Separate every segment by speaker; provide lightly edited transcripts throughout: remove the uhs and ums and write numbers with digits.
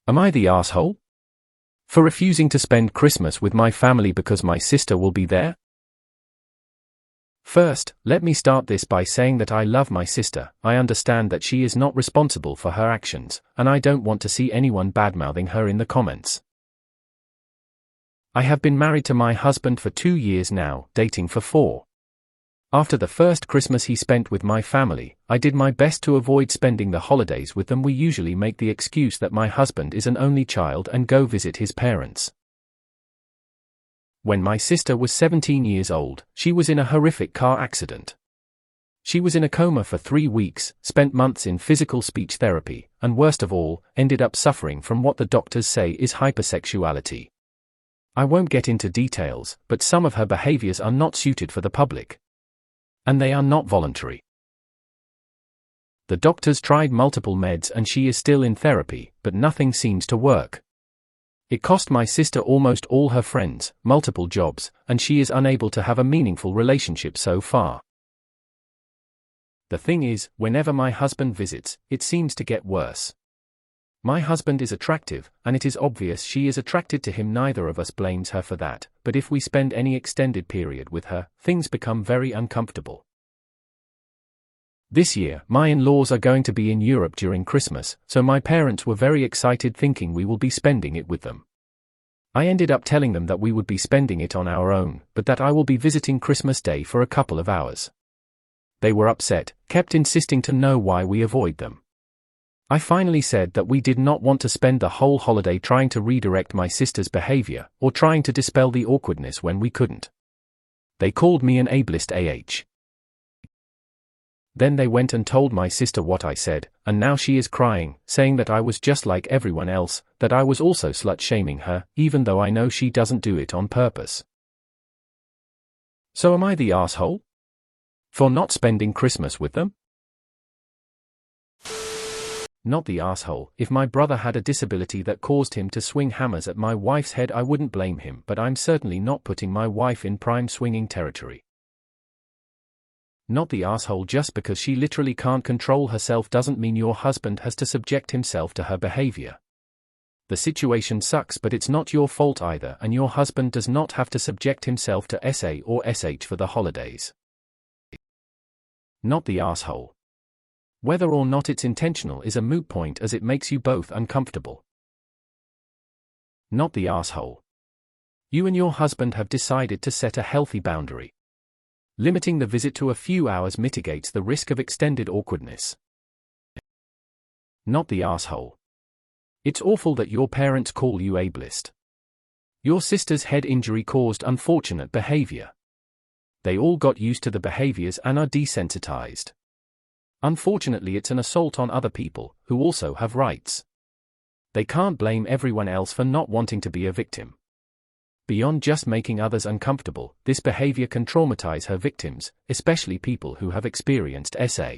Speaker 1: Am I the asshole? For refusing to spend Christmas with my family because my sister will be there? First, let me start this by saying that I love my sister. I understand that she is not responsible for her actions, and I don't want to see anyone badmouthing her in the comments. I have been married to my husband for 2 years now, dating for 4. After the first Christmas he spent with my family, I did my best to avoid spending the holidays with them. We usually make the excuse that my husband is an only child and go visit his parents. When my sister was 17 years old, she was in a horrific car accident. She was in a coma for 3 weeks, spent months in physical speech therapy, and worst of all, ended up suffering from what the doctors say is hypersexuality. I won't get into details, but some of her behaviors are not suited for the public. And they are not voluntary. The doctors tried multiple meds and she is still in therapy, but nothing seems to work. It cost my sister almost all her friends, multiple jobs, and she is unable to have a meaningful relationship so far. The thing is, whenever my husband visits, it seems to get worse. My husband is attractive, and it is obvious she is attracted to him. Neither of us blames her for that, but if we spend any extended period with her, things become very uncomfortable. This year, my in-laws are going to be in Europe during Christmas, so my parents were very excited thinking we will be spending it with them. I ended up telling them that we would be spending it on our own, but that I will be visiting Christmas Day for a couple of hours. They were upset, kept insisting to know why we avoid them. I finally said that we did not want to spend the whole holiday trying to redirect my sister's behavior, or trying to dispel the awkwardness when we couldn't. They called me an ableist AH. Then they went and told my sister what I said, and now she is crying, saying that I was just like everyone else, that I was also slut-shaming her, even though I know she doesn't do it on purpose. So am I the asshole? For not spending Christmas with them? Not the asshole. If my brother had a disability that caused him to swing hammers at my wife's head, I wouldn't blame him, but I'm certainly not putting my wife in prime swinging territory. Not the asshole. Just because she literally can't control herself doesn't mean your husband has to subject himself to her behavior. The situation sucks, but it's not your fault either, and your husband does not have to subject himself to SA or SH for the holidays. Not the asshole. Whether or not it's intentional is a moot point, as it makes you both uncomfortable. Not the asshole. You and your husband have decided to set a healthy boundary. Limiting the visit to a few hours mitigates the risk of extended awkwardness. Not the asshole. It's awful that your parents call you ableist. Your sister's head injury caused unfortunate behavior. They all got used to the behaviors and are desensitized. Unfortunately, it's an assault on other people, who also have rights. They can't blame everyone else for not wanting to be a victim. Beyond just making others uncomfortable, this behavior can traumatize her victims, especially people who have experienced SA.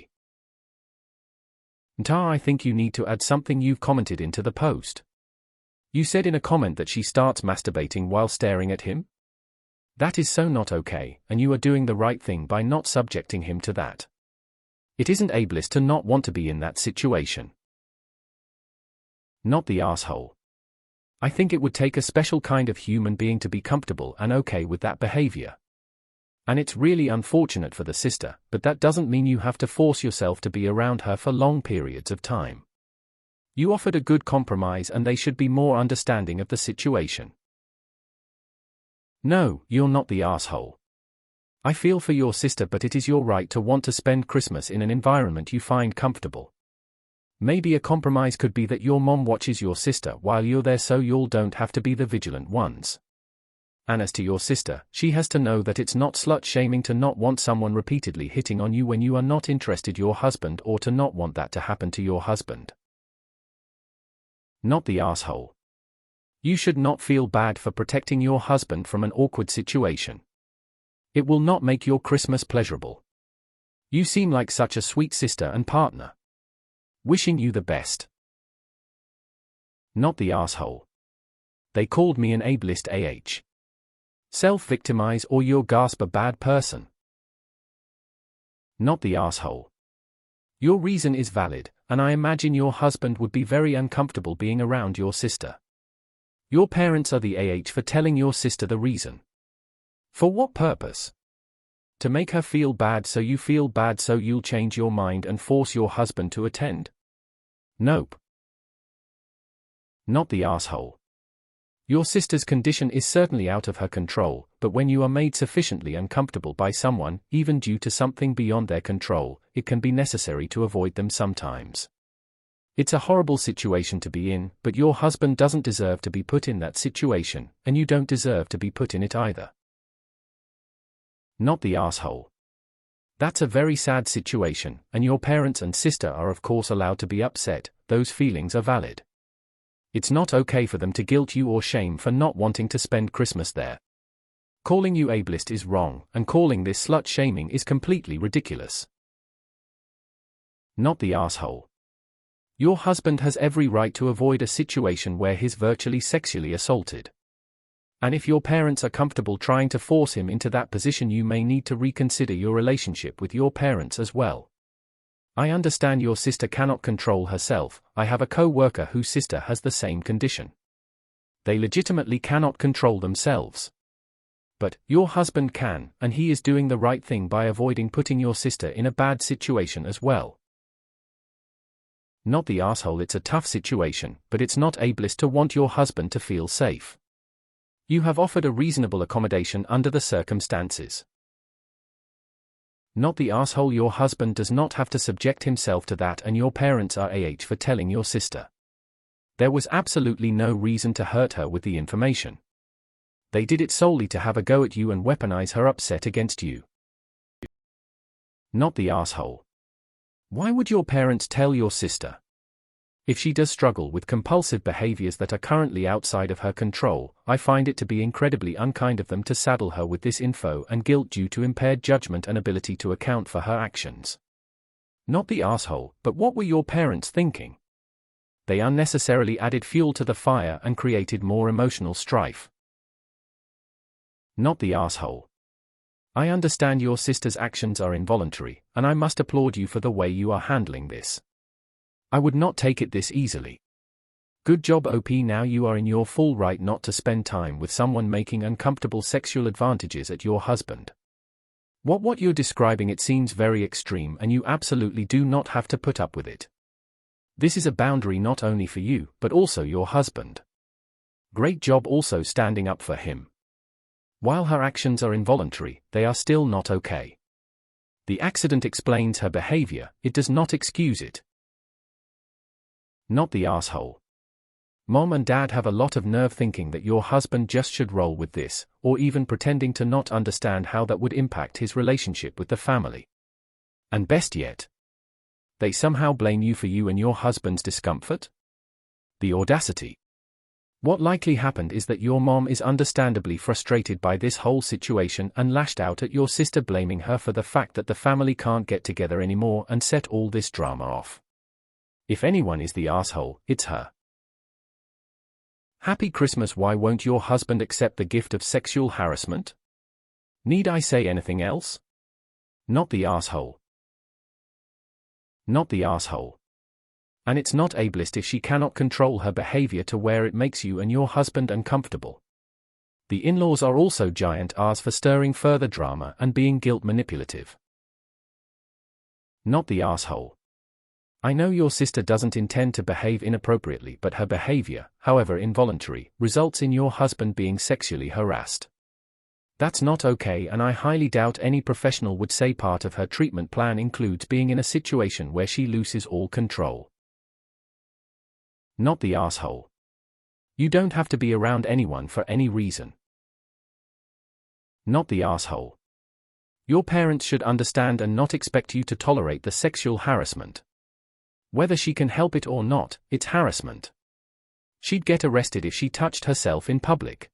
Speaker 1: I think you need to add something you've commented into the post. You said in a comment that she starts masturbating while staring at him? That is so not okay, and you are doing the right thing by not subjecting him to that. It isn't ableist to not want to be in that situation. Not the asshole. I think it would take a special kind of human being to be comfortable and okay with that behavior. And it's really unfortunate for the sister, but that doesn't mean you have to force yourself to be around her for long periods of time. You offered a good compromise and they should be more understanding of the situation. No, you're not the asshole. I feel for your sister, but it is your right to want to spend Christmas in an environment you find comfortable. Maybe a compromise could be that your mom watches your sister while you're there so y'all don't have to be the vigilant ones. And as to your sister, she has to know that it's not slut-shaming to not want someone repeatedly hitting on you when you are not interested in your husband, or to not want that to happen to your husband. Not the asshole. You should not feel bad for protecting your husband from an awkward situation. It will not make your Christmas pleasurable. You seem like such a sweet sister and partner. Wishing you the best. Not the asshole. They called me an ableist AH. Self-victimize or you're a bad person. Not the asshole. Your reason is valid, and I imagine your husband would be very uncomfortable being around your sister. Your parents are the for telling your sister the reason. For what purpose? To make her feel bad so you feel bad so you'll change your mind and force your husband to attend? Nope. Not the asshole. Your sister's condition is certainly out of her control, but when you are made sufficiently uncomfortable by someone, even due to something beyond their control, it can be necessary to avoid them sometimes. It's a horrible situation to be in, but your husband doesn't deserve to be put in that situation, and you don't deserve to be put in it either. Not the asshole. That's a very sad situation, and your parents and sister are of course allowed to be upset. Those feelings are valid. It's not okay for them to guilt you or shame for not wanting to spend Christmas there. Calling you ableist is wrong, and calling this slut-shaming is completely ridiculous. Not the asshole. Your husband has every right to avoid a situation where he's virtually sexually assaulted. And if your parents are comfortable trying to force him into that position, you may need to reconsider your relationship with your parents as well. I understand your sister cannot control herself. I have a co-worker whose sister has the same condition. They legitimately cannot control themselves. But your husband can, and he is doing the right thing by avoiding putting your sister in a bad situation as well. Not the asshole. It's a tough situation, but it's not ableist to want your husband to feel safe. You have offered a reasonable accommodation under the circumstances. Not the asshole. Your husband does not have to subject himself to that, and your parents are for telling your sister. There was absolutely no reason to hurt her with the information. They did it solely to have a go at you and weaponize her upset against you. Not the asshole. Why would your parents tell your sister? If she does struggle with compulsive behaviors that are currently outside of her control, I find it to be incredibly unkind of them to saddle her with this info and guilt due to impaired judgment and ability to account for her actions. Not the asshole, but what were your parents thinking? They unnecessarily added fuel to the fire and created more emotional strife. Not the asshole. I understand your sister's actions are involuntary, and I must applaud you for the way you are handling this. I would not take it this easily. Good job, OP. Now you are in your full right not to spend time with someone making uncomfortable sexual advantages at your husband. What you're describing, it seems very extreme, and you absolutely do not have to put up with it. This is a boundary not only for you, but also your husband. Great job also standing up for him. While her actions are involuntary, they are still not okay. The accident explains her behavior, it does not excuse it. Not the asshole. Mom and dad have a lot of nerve thinking that your husband just should roll with this, or even pretending to not understand how that would impact his relationship with the family. And best yet, they somehow blame you for you and your husband's discomfort? The audacity. What likely happened is that your mom is understandably frustrated by this whole situation and lashed out at your sister, blaming her for the fact that the family can't get together anymore and set all this drama off. If anyone is the asshole, it's her. Happy Christmas. Why won't your husband accept the gift of sexual harassment? Need I say anything else? Not the asshole. Not the asshole. And it's not ableist if she cannot control her behavior to where it makes you and your husband uncomfortable. The in-laws are also giant R's for stirring further drama and being guilt manipulative. Not the asshole. I know your sister doesn't intend to behave inappropriately, but her behavior, however involuntary, results in your husband being sexually harassed. That's not okay, and I highly doubt any professional would say part of her treatment plan includes being in a situation where she loses all control. Not the asshole. You don't have to be around anyone for any reason. Not the asshole. Your parents should understand and not expect you to tolerate the sexual harassment. Whether she can help it or not, it's harassment. She'd get arrested if she touched herself in public.